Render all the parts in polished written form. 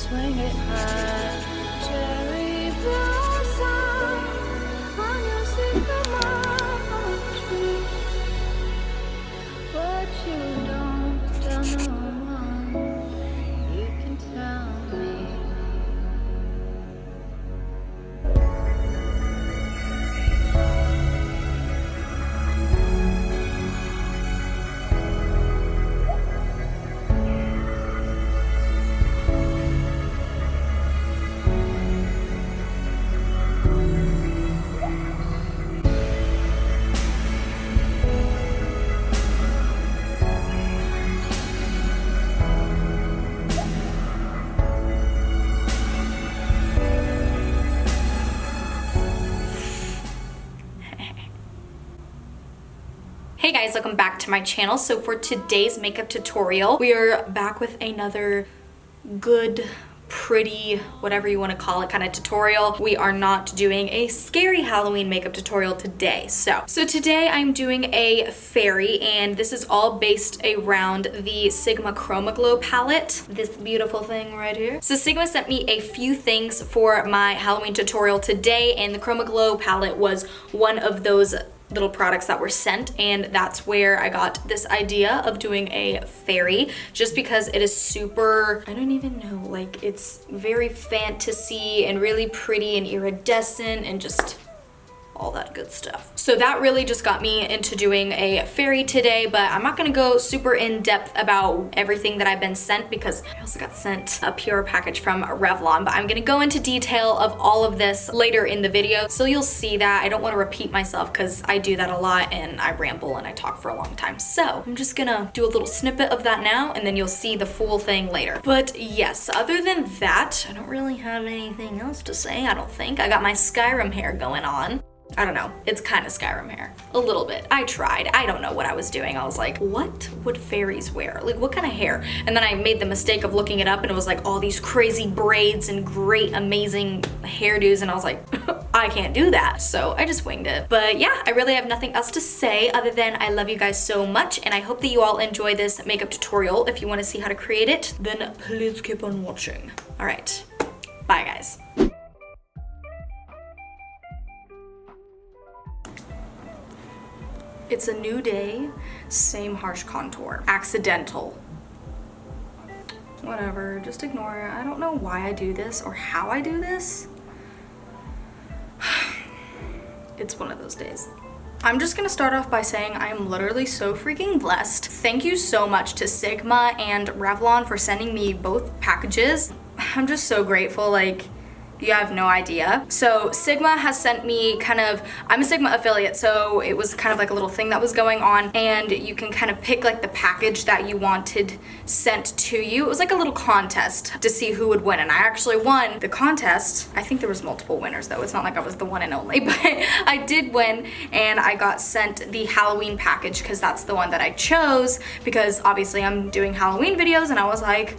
swing it high. Cherry blossom on your sycamore tree. What you don't tell no one, you can tell me. Hey guys, welcome back to my channel. So for today's makeup tutorial, we are back with another good, pretty, whatever you want to call it, kind of tutorial. We are not doing a scary Halloween makeup tutorial today. So today I'm doing a fairy, and this is all based around the Sigma Chroma Glow palette. This beautiful thing right here. So Sigma sent me a few things for my Halloween tutorial today, and the Chroma Glow palette was one of those little products that were sent, and that's where I got this idea of doing a fairy, just because it is super, I don't even know, like it's very fantasy and really pretty and iridescent and just all that good stuff. So that really just got me into doing a fairy today, but I'm not gonna go super in depth about everything that I've been sent because I also got sent a PR package from Revlon, but I'm gonna go into detail of all of this later in the video, so you'll see that. I don't wanna repeat myself because I do that a lot and I ramble and I talk for a long time. So I'm just gonna do a little snippet of that now and then you'll see the full thing later. But yes, other than that, I don't really have anything else to say, I don't think. I got my Skyrim hair going on. I don't know, it's kind of Skyrim hair. A little bit. I tried. I don't know what I was doing. I was like, what would fairies wear? Like, what kind of hair? And then I made the mistake of looking it up and it was like all these crazy braids and great, amazing hairdos, and I was like, I can't do that. So I just winged it. But yeah, I really have nothing else to say other than I love you guys so much, and I hope that you all enjoy this makeup tutorial. If you want to see how to create it, then please keep on watching. All right, bye guys. It's a new day, same harsh contour. Accidental. Whatever, just ignore it. I don't know why I do this or how I do this. It's one of those days. I'm just gonna start off by saying I am literally so freaking blessed. Thank you so much to Sigma and Revlon for sending me both packages. I'm just so grateful, like, you have no idea. So Sigma has sent me kind of, I'm a Sigma affiliate, so it was kind of like a little thing that was going on, and you can kind of pick like the package that you wanted sent to you. It was like a little contest to see who would win, and I actually won the contest. I think there was multiple winners though. It's not like I was the one and only, but I did win, and I got sent the Halloween package because that's the one that I chose, because obviously I'm doing Halloween videos, and I was like,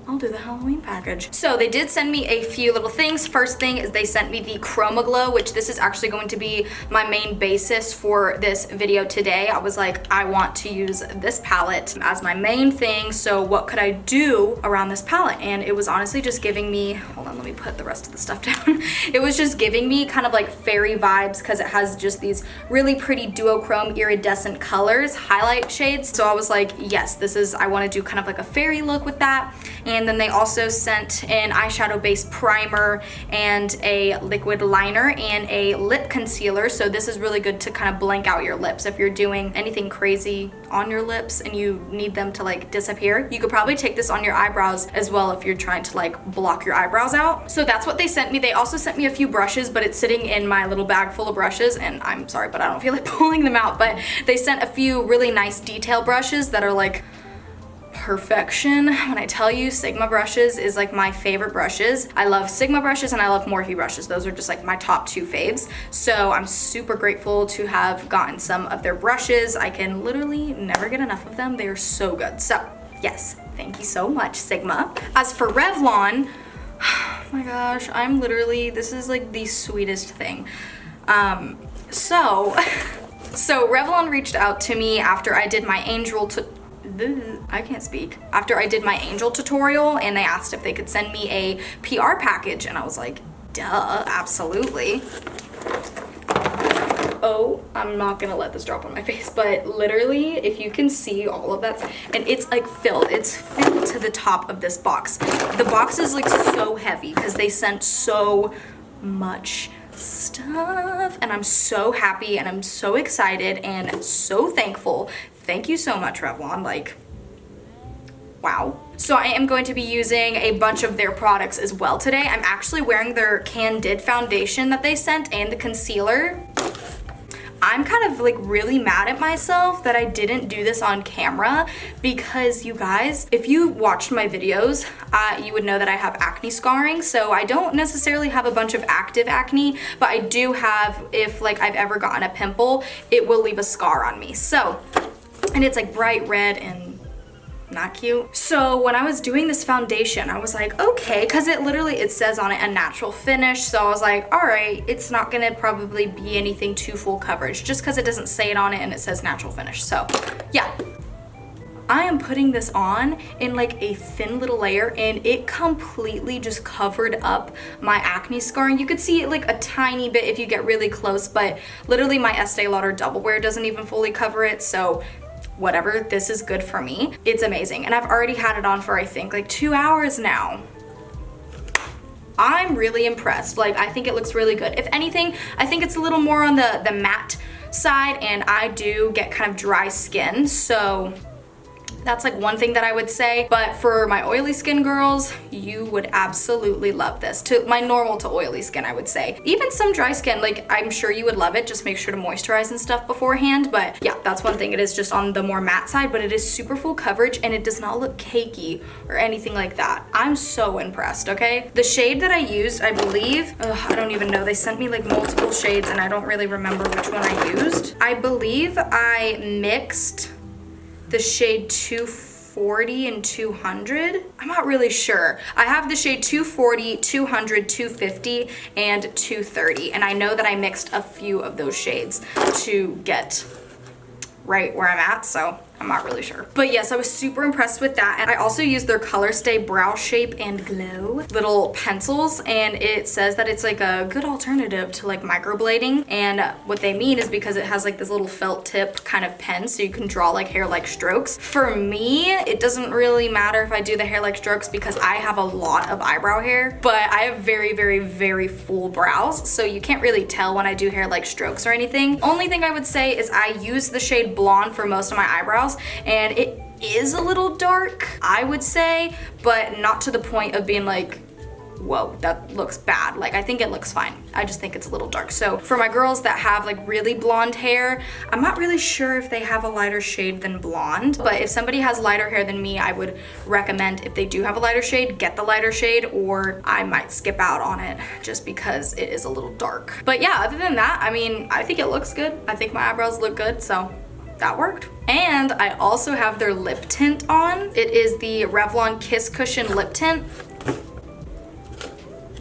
I'll do the Halloween package. So they did send me a few little things. First thing is they sent me the Chroma Glow, which this is actually going to be my main basis for this video today. I was like, I want to use this palette as my main thing, so what could I do around this palette? And it was honestly just giving me, hold on, let me put the rest of the stuff down. It was just giving me kind of like fairy vibes because it has just these really pretty duochrome iridescent colors, highlight shades. So I was like, yes, this is, I want to do kind of like a fairy look with that. And then they also sent an eyeshadow base primer and a liquid liner and a lip concealer. So this is really good to kind of blank out your lips. If you're doing anything crazy on your lips and you need them to like disappear, you could probably take this on your eyebrows as well if you're trying to like block your eyebrows out. So that's what they sent me. They also sent me a few brushes, but it's sitting in my little bag full of brushes, and I'm sorry, but I don't feel like pulling them out. But they sent a few really nice detail brushes that are like perfection. When I tell you, Sigma brushes is like my favorite brushes. I love Sigma brushes and I love Morphe brushes. Those are just like my top two faves. So I'm super grateful to have gotten some of their brushes. I can literally never get enough of them. They are so good. So yes, thank you so much, Sigma. As for Revlon, oh my gosh, I'm literally, this is like the sweetest thing. So Revlon reached out to me after I did my I can't speak. After I did my angel tutorial and they asked if they could send me a PR package, and I was like, duh, absolutely. Oh, I'm not gonna let this drop on my face, but literally, if you can see all of that, and it's like filled, it's filled to the top of this box. The box is like so heavy because they sent so much stuff, and I'm so happy and I'm so excited and so thankful. Thank you so much, Revlon. Like, wow. So I am going to be using a bunch of their products as well today. I'm actually wearing their Candid foundation that they sent and the concealer. I'm kind of like really mad at myself that I didn't do this on camera because you guys, if you watched my videos, you would know that I have acne scarring. So I don't necessarily have a bunch of active acne, but I do have, if like I've ever gotten a pimple, it will leave a scar on me. So, and it's like bright red and not cute. So when I was doing this foundation, I was like, okay, because it says on it a natural finish. So I was like, all right, it's not gonna probably be anything too full coverage just because it doesn't say it on it and it says natural finish. So yeah, I am putting this on in like a thin little layer and it completely just covered up my acne scarring. You could see it like a tiny bit if you get really close, but literally my Estee Lauder Double Wear doesn't even fully cover it. So whatever, this is good for me. It's amazing. And I've already had it on for I think like 2 hours now. I'm really impressed. Like, I think it looks really good. If anything, I think it's a little more on the matte side, and I do get kind of dry skin, so that's like one thing that I would say. But for my oily skin girls, you would absolutely love this. To my normal to oily skin, I would say. Even some dry skin, like I'm sure you would love it. Just make sure to moisturize and stuff beforehand. But yeah, that's one thing. It is just on the more matte side, but it is super full coverage and it does not look cakey or anything like that. I'm so impressed, okay? The shade that I used, I believe, I don't even know. They sent me like multiple shades and I don't really remember which one I used. I believe I mixed the shade 240 and 200. I'm not really sure. I have the shade 240, 200, 250, and 230. And I know that I mixed a few of those shades to get right where I'm at, so I'm not really sure. But yes, I was super impressed with that. And I also used their Color Stay Brow Shape and Glow little pencils, and it says that it's like a good alternative to like microblading. And what they mean is because it has like this little felt tip kind of pen, so you can draw like hair-like strokes. For me, it doesn't really matter if I do the hair-like strokes because I have a lot of eyebrow hair, but I have very, very, very full brows, so you can't really tell when I do hair-like strokes or anything. Only thing I would say is I use the shade Blonde for most of my eyebrows, and it is a little dark, I would say, but not to the point of being like, whoa, that looks bad. Like, I think it looks fine. I just think it's a little dark. So for my girls that have like really blonde hair, I'm not really sure if they have a lighter shade than blonde, but if somebody has lighter hair than me, I would recommend, if they do have a lighter shade, get the lighter shade, or I might skip out on it just because it is a little dark. But yeah, other than that, I mean, I think it looks good. I think my eyebrows look good, so that worked. And I also have their lip tint on. It is the Revlon Kiss Cushion Lip Tint.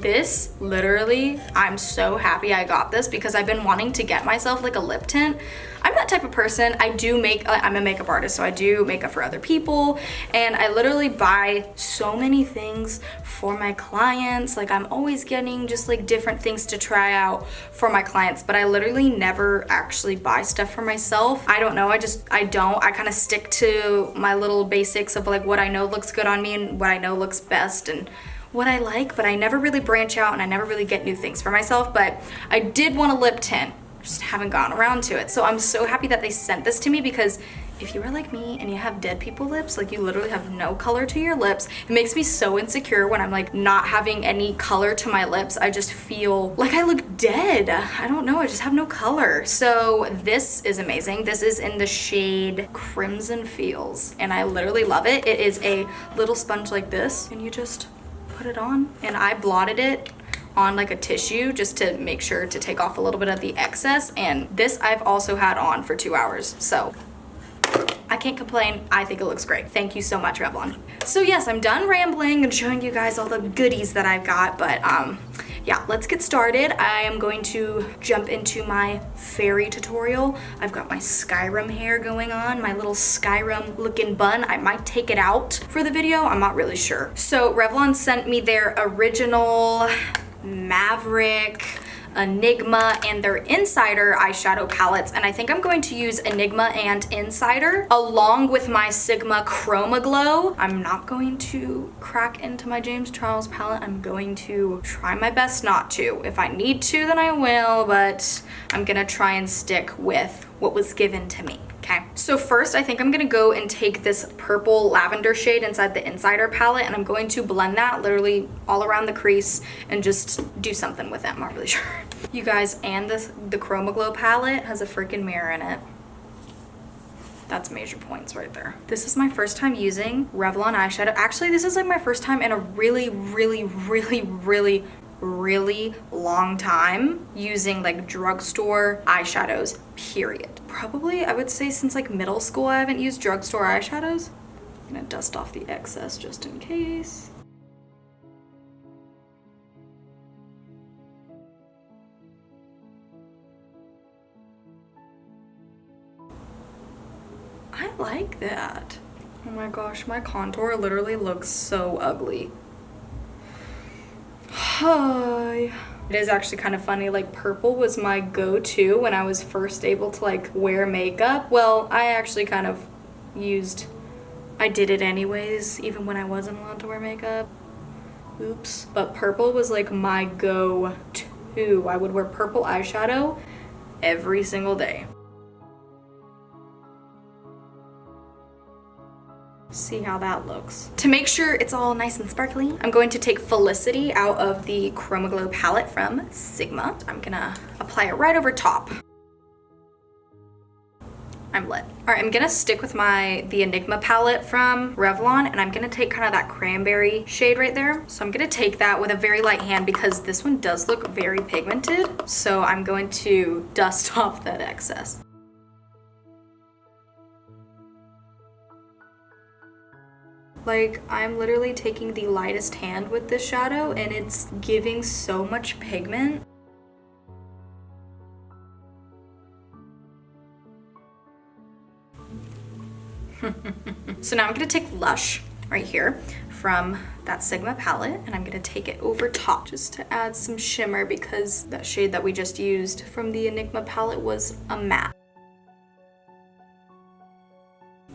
This, literally, I'm so happy I got this because I've been wanting to get myself like a lip tint. I'm that type of person. I do make, I'm a makeup artist, so I do makeup for other people, and I literally buy so many things for my clients. Like, I'm always getting just like different things to try out for my clients, but I literally never actually buy stuff for myself. I don't know, I kind of stick to my little basics of like what I know looks good on me and what I know looks best and what I like, but I never really branch out and I never really get new things for myself. But I did want a lip tint, just haven't gotten around to it. So I'm so happy that they sent this to me, because if you are like me and you have dead people lips, like you literally have no color to your lips, it makes me so insecure when I'm like not having any color to my lips. I just feel like I look dead. I don't know, I just have no color. So this is amazing. This is in the shade Crimson Feels, and I literally love it. It is a little sponge like this, and you just put it on, and I blotted it on like a tissue just to make sure to take off a little bit of the excess. And this I've also had on for 2 hours, so I can't complain. I think it looks great. Thank you so much, Revlon. So yes, I'm done rambling and showing you guys all the goodies that I've got, but yeah, let's get started. I am going to jump into my fairy tutorial. I've got my Skyrim hair going on, my little Skyrim looking bun. I might take it out for the video, I'm not really sure. So Revlon sent me their original Maverick, Enigma, and their Insider eyeshadow palettes, and I think I'm going to use Enigma and Insider along with my Sigma Chroma Glow. I'm not going to crack into my James Charles palette. I'm going to try my best not to. If I need to, then I will, but I'm gonna try and stick with what was given to me. Okay, so first I think I'm gonna go and take this purple lavender shade inside the Insider palette, and I'm going to blend that literally all around the crease and just do something with it. I'm not really sure. You guys, and the Chroma Glow palette has a freaking mirror in it. That's major points right there. This is my first time using Revlon eyeshadow. Actually, this is like my first time in a really long time using like drugstore eyeshadows, period. Probably, I would say since like middle school, I haven't used drugstore eyeshadows. I'm gonna dust off the excess just in case. I like that. Oh my gosh, my contour literally looks so ugly. Hi. It is actually kind of funny, like purple was my go-to when I was first able to like wear makeup. Well, I actually kind of I did it anyways, even when I wasn't allowed to wear makeup. Oops. But purple was like my go-to. I would wear purple eyeshadow every single day. See how that looks. To make sure it's all nice and sparkly, I'm going to take Felicity out of the Chroma Glow palette from Sigma. I'm gonna apply it right over top. I'm lit. All right, I'm gonna stick with the Enigma palette from Revlon, and I'm gonna take kind of that cranberry shade right there. So I'm gonna take that with a very light hand because this one does look very pigmented. So I'm going to dust off that excess. Like, I'm literally taking the lightest hand with this shadow and it's giving so much pigment. So now I'm gonna take Lush right here from that Sigma palette, and I'm gonna take it over top just to add some shimmer because that shade that we just used from the Enigma palette was a matte.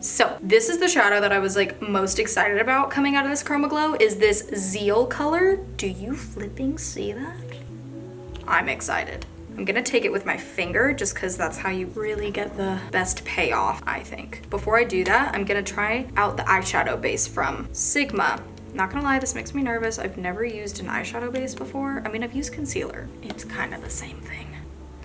So this is the shadow that I was like most excited about coming out of this Chroma Glow, is this Zeal color. Do you flipping see that? I'm excited. I'm gonna take it with my finger just because that's how you really get the best payoff, I think. Before I do that, I'm gonna try out the eyeshadow base from Sigma. Not gonna lie, this makes me nervous. I've never used an eyeshadow base before. I mean, I've used concealer. It's kind of the same thing.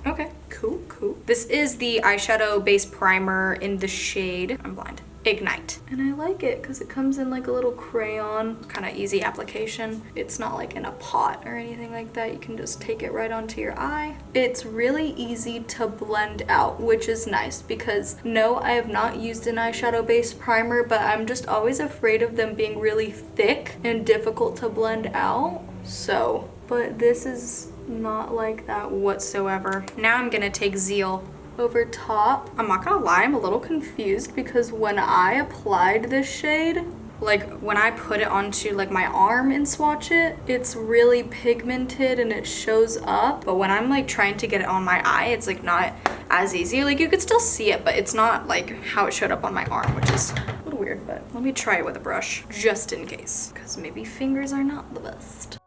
Okay, cool. This is the eyeshadow base primer in the shade, I'm blind, Ignite. And I like it because it comes in like a little crayon, kind of easy application. It's not like in a pot or anything like that. You can just take it right onto your eye. It's really easy to blend out, which is nice because no, I have not used an eyeshadow base primer, but I'm just always afraid of them being really thick and difficult to blend out. So, but this is not like that whatsoever. Now I'm gonna take Zeal over top. I'm not gonna lie, I'm a little confused because when I applied this shade, like when I put it onto like my arm and swatch it, it's really pigmented and it shows up. But when I'm like trying to get it on my eye, it's like not as easy. Like you could still see it, but it's not like how it showed up on my arm, which is a little weird, but let me try it with a brush just in case, because maybe fingers are not the best.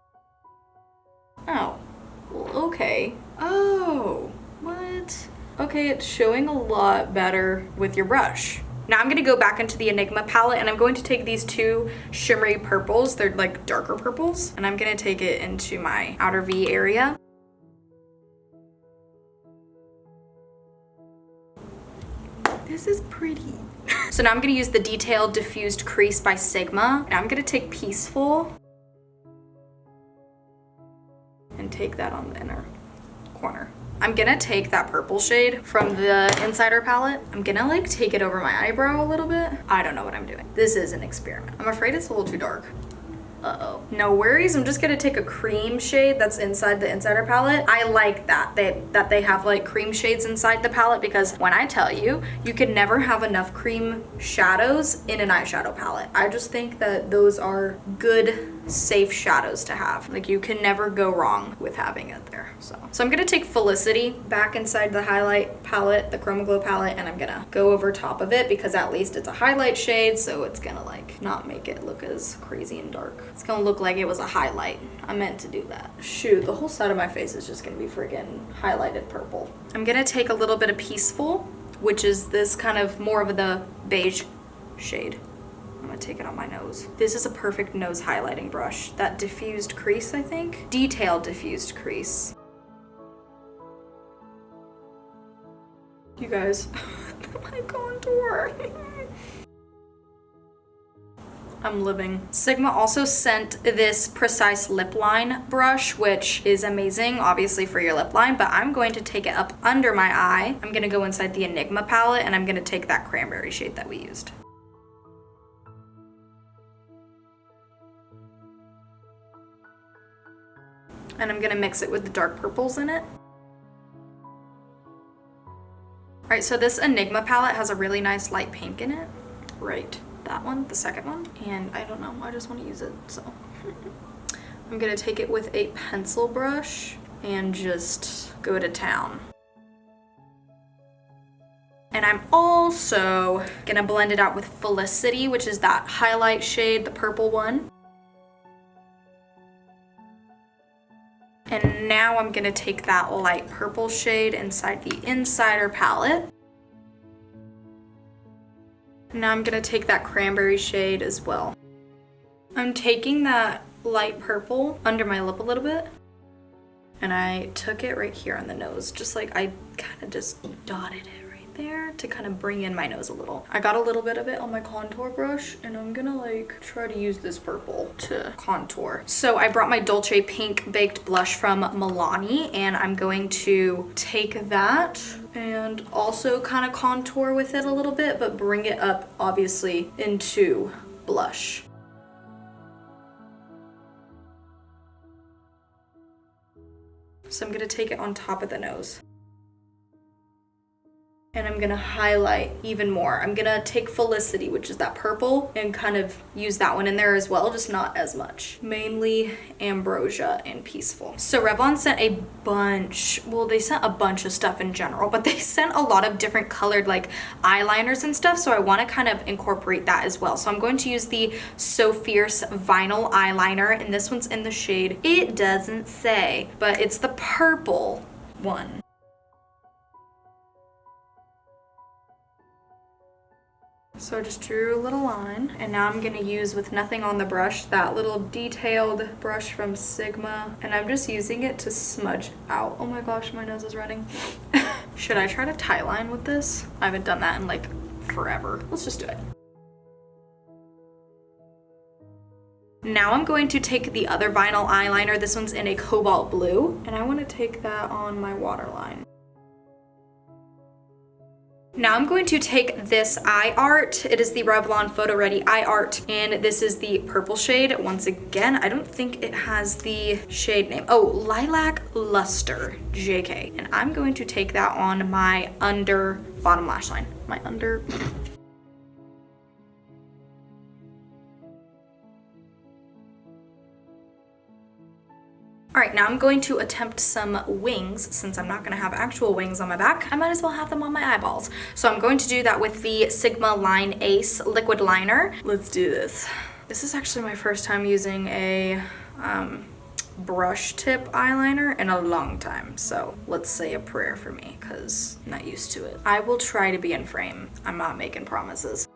Oh. Well, okay. Oh, what? Okay, it's showing a lot better with your brush. Now I'm gonna go back into the Enigma palette and I'm going to take these two shimmery purples. They're like darker purples. And I'm gonna take it into my outer V area. This is pretty. So now I'm gonna use the Detailed Diffused Crease by Sigma. And I'm gonna take Peaceful and take that on the inner corner. I'm gonna take that purple shade from the Insider palette. I'm gonna like take it over my eyebrow a little bit. I don't know what I'm doing. This is an experiment. I'm afraid it's a little too dark. Uh-oh. No worries, I'm just gonna take a cream shade that's inside the insider palette. I like that they have like cream shades inside the palette, because when I tell you, you can never have enough cream shadows in an eyeshadow palette. I just think that those are good, safe shadows to have. Like, you can never go wrong with having it there. So I'm gonna take Felicity back inside the highlight palette, the Chroma Glow palette, and I'm gonna go over top of it, because at least it's a highlight shade, so it's gonna like not make it look as crazy and dark. It's gonna look like it was a highlight. I meant to do that. Shoot, the whole side of my face is just gonna be friggin' highlighted purple. I'm gonna take a little bit of Peaceful, which is this kind of more of the beige shade. I'm gonna take it on my nose. This is a perfect nose highlighting brush. That diffused crease, I think? Detailed diffused crease. You guys, my contour. I'm living. Sigma also sent this Precise Lip Line brush, which is amazing, obviously, for your lip line, but I'm going to take it up under my eye. I'm gonna go inside the Enigma palette, and I'm gonna take that cranberry shade that we used. And I'm gonna mix it with the dark purples in it. All right, so this Enigma palette has a really nice light pink in it. Right, that one, the second one. And I don't know, I just want to use it, so. I'm gonna take it with a pencil brush and just go to town. And I'm also gonna blend it out with Felicity, which is that highlight shade, the purple one. And now I'm gonna take that light purple shade inside the Insider palette. Now I'm gonna take that cranberry shade as well. I'm taking that light purple under my lip a little bit, and I took it right here on the nose, just like I kind of just dotted it right there to kind of bring in my nose a little. I got a little bit of it on my contour brush, and I'm gonna like try to use this purple to contour. So I brought my Dolce Pink Baked Blush from Milani, and I'm going to take that and also kind of contour with it a little bit, but bring it up obviously into blush. So I'm gonna take it on top of the nose. And I'm gonna highlight even more. I'm gonna take Felicity, which is that purple, and kind of use that one in there as well, just not as much. Mainly Ambrosia and Peaceful. So Revlon sent a bunch, well, they sent a bunch of stuff in general, but they sent a lot of different colored like eyeliners and stuff, so I wanna kind of incorporate that as well. So I'm going to use the So Fierce Vinyl Eyeliner, and this one's in the shade, it doesn't say, but it's the purple one. So I just drew a little line, and now I'm gonna use, with nothing on the brush, that little detailed brush from Sigma, and I'm just using it to smudge out. Oh my gosh, my nose is running. Should I try to tie line with this? I haven't done that in like forever. Let's just do it. Now I'm going to take the other vinyl eyeliner. This one's in a cobalt blue, and I want to take that on my waterline. Now I'm going to take this eye art. It is the Revlon Photo Ready Eye Art, and this is the purple shade. Once again, I don't think it has the shade name. Oh, Lilac Luster, JK. And I'm going to take that on my under bottom lash line. My under. All right, now I'm going to attempt some wings. Since I'm not gonna have actual wings on my back, I might as well have them on my eyeballs. So I'm going to do that with the Sigma Line Ace liquid liner. Let's do this. This is actually my first time using a brush tip eyeliner in a long time. So let's say a prayer for me, because I'm not used to it. I will try to be in frame. I'm not making promises.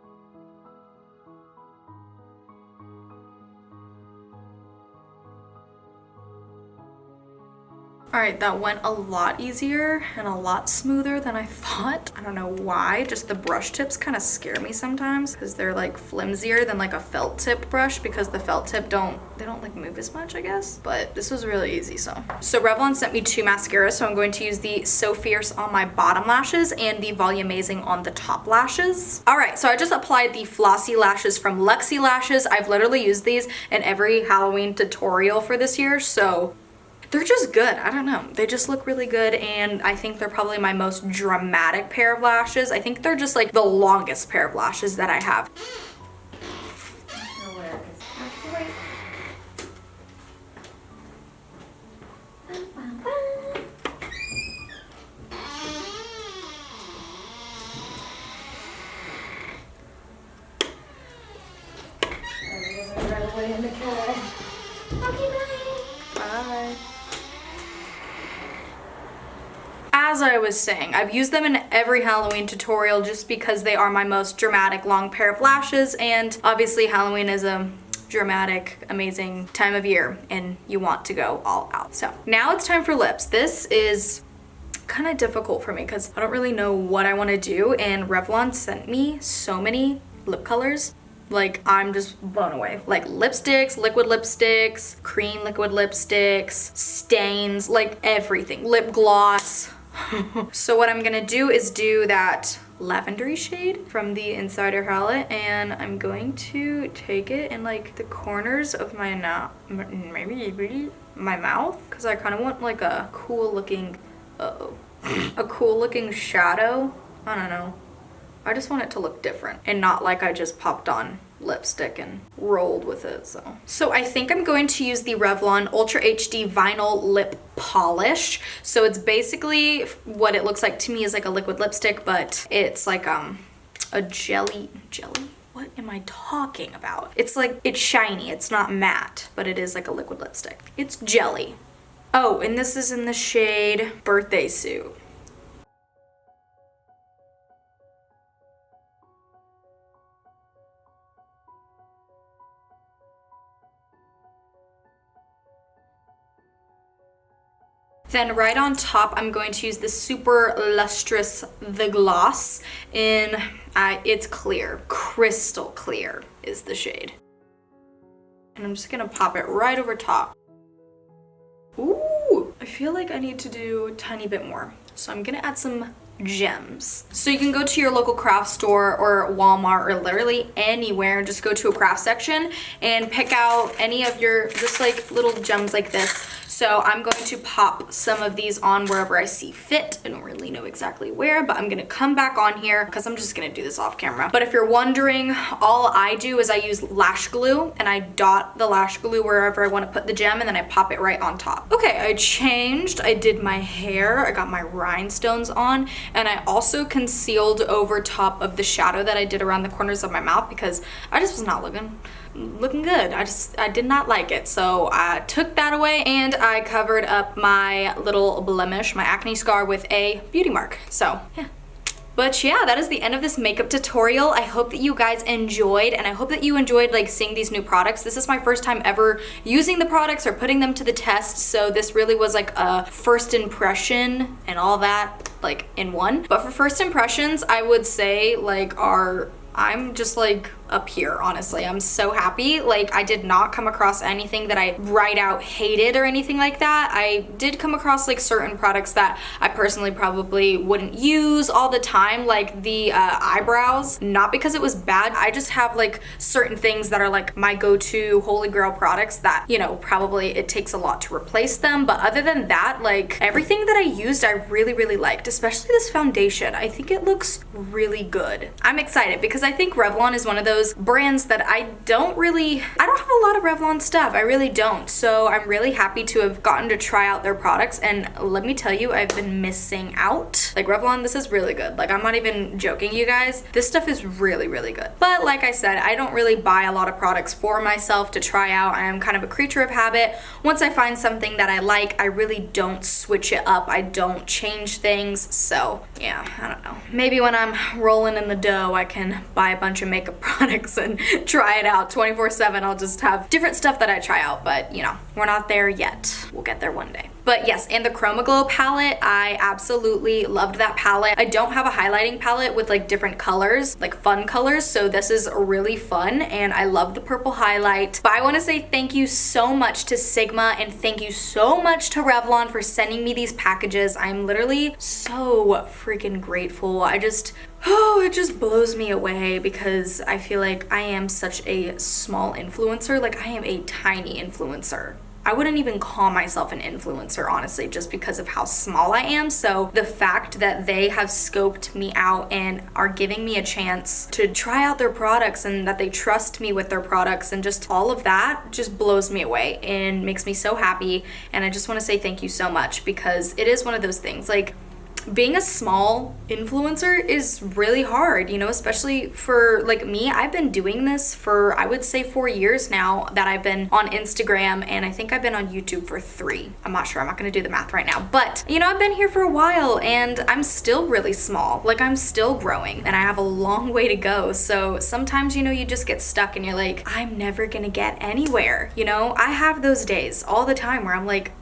All right, that went a lot easier and a lot smoother than I thought. I don't know why, just the brush tips kind of scare me sometimes because they're like flimsier than like a felt tip brush, because the felt tip don't like move as much, I guess. But this was really easy, so. Revlon sent me 2 mascaras, so I'm going to use the So Fierce on my bottom lashes and the Volumizing on the top lashes. All right, so I just applied the Flossy lashes from Luxie Lashes. I've literally used these in every Halloween tutorial for this year, so they're just good. I don't know. They just look really good, and I think they're probably my most dramatic pair of lashes. I think they're just like the longest pair of lashes that I have. Bye. As I was saying, I've used them in every Halloween tutorial just because they are my most dramatic long pair of lashes, and obviously Halloween is a dramatic, amazing time of year and you want to go all out. So now it's time for lips. This is kind of difficult for me because I don't really know what I want to do, and Revlon sent me so many lip colors. Like, I'm just blown away. Like lipsticks, liquid lipsticks, cream liquid lipsticks, stains, like everything. Lip gloss. So what I'm gonna do is do that lavendery shade from the Insider palette, and I'm going to take it in like the corners of my maybe my mouth, because I kind of want like a cool looking, a cool looking shadow. I don't know. I just want it to look different and not like I just popped on lipstick and rolled with it. So I think I'm going to use the Revlon Ultra HD Vinyl Lip Polish. So it's basically what it looks like to me is like a liquid lipstick, but it's like a jelly. What am I talking about? It's like, it's shiny. It's not matte, but it is like a liquid lipstick. It's jelly. Oh, and this is in the shade Birthday Suit. Then right on top, I'm going to use the Super Lustrous The Gloss in, it's clear, crystal clear is the shade. And I'm just gonna pop it right over top. Ooh, I feel like I need to do a tiny bit more. So I'm gonna add some gems. So you can go to your local craft store or Walmart or literally anywhere, just go to a craft section and pick out any of your just like little gems like this. So I'm going to pop some of these on wherever I see fit. I don't really know exactly where, but I'm gonna come back on here because I'm just gonna do this off camera. But if you're wondering, all I do is I use lash glue and I dot the lash glue wherever I want to put the gem, and then I pop it right on top. Okay, I changed, I did my hair, I got my rhinestones on, and I also concealed over top of the shadow that I did around the corners of my mouth because I just was not looking good. I did not like it. So I took that away and I covered up my little blemish, my acne scar, with a beauty mark. So yeah. But yeah, that is the end of this makeup tutorial. I hope that you guys enjoyed, and I hope that you enjoyed like seeing these new products. This is my first time ever using the products or putting them to the test, so this really was like a first impression and all that like in one. But for first impressions, I would say like I'm just like up here, honestly. I'm so happy. Like, I did not come across anything that I right out hated or anything like that. I did come across like certain products that I personally probably wouldn't use all the time, like the eyebrows. Not because it was bad, I just have like certain things that are like my go-to holy grail products that, you know, probably it takes a lot to replace them. But other than that, like everything that I used, I really liked, especially this foundation. I think it looks really good. I'm excited because I think Revlon is one of those brands that I don't have a lot of Revlon stuff. I really don't. So I'm really happy to have gotten to try out their products, and let me tell you, I've been missing out. Like Revlon, this is really good. Like, I'm not even joking, you guys. This stuff is really good. But like I said, I don't really buy a lot of products for myself to try out. I am kind of a creature of habit. Once I find something that I like, I really don't switch it up. I don't change things. So yeah, I don't know. Maybe when I'm rolling in the dough, I can buy a bunch of makeup products and try it out 24/7. I'll just have different stuff that I try out, but you know, we're not there yet. We'll get there one day. But yes, and the Chroma Glow palette, I absolutely loved that palette. I don't have a highlighting palette with like different colors, like fun colors, so this is really fun and I love the purple highlight. But I want to say thank you so much to Sigma and thank you so much to Revlon for sending me these packages. I'm literally so freaking grateful. Oh, it just blows me away because I feel like I am such a small influencer. Like I am a tiny influencer. I wouldn't even call myself an influencer, honestly, just because of how small I am. So the fact that they have scoped me out and are giving me a chance to try out their products and that they trust me with their products and just all of that just blows me away and makes me so happy. And I just want to say thank you so much because it is one of those things, like, being a small influencer is really hard, you know, especially for like me. I've been doing this for, I would say 4 years now that I've been on Instagram, and I think I've been on YouTube for 3. I'm not sure, I'm not gonna do the math right now, but you know, I've been here for a while and I'm still really small. Like I'm still growing and I have a long way to go. So sometimes, you know, you just get stuck and you're like, I'm never gonna get anywhere. You know, I have those days all the time where I'm like,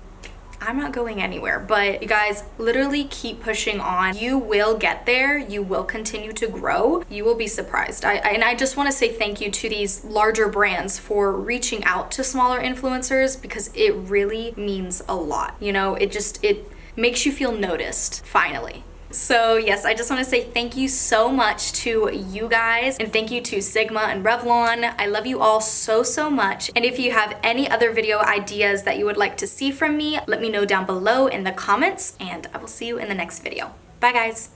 I'm not going anywhere. But you guys, literally keep pushing on. You will get there. You will continue to grow. You will be surprised. I just want to say thank you to these larger brands for reaching out to smaller influencers because it really means a lot. You know, it makes you feel noticed, finally. So yes, I just want to say thank you so much to you guys and thank you to Sigma and Revlon. I love you all so, so much. And if you have any other video ideas that you would like to see from me, let me know down below in the comments and I will see you in the next video. Bye guys.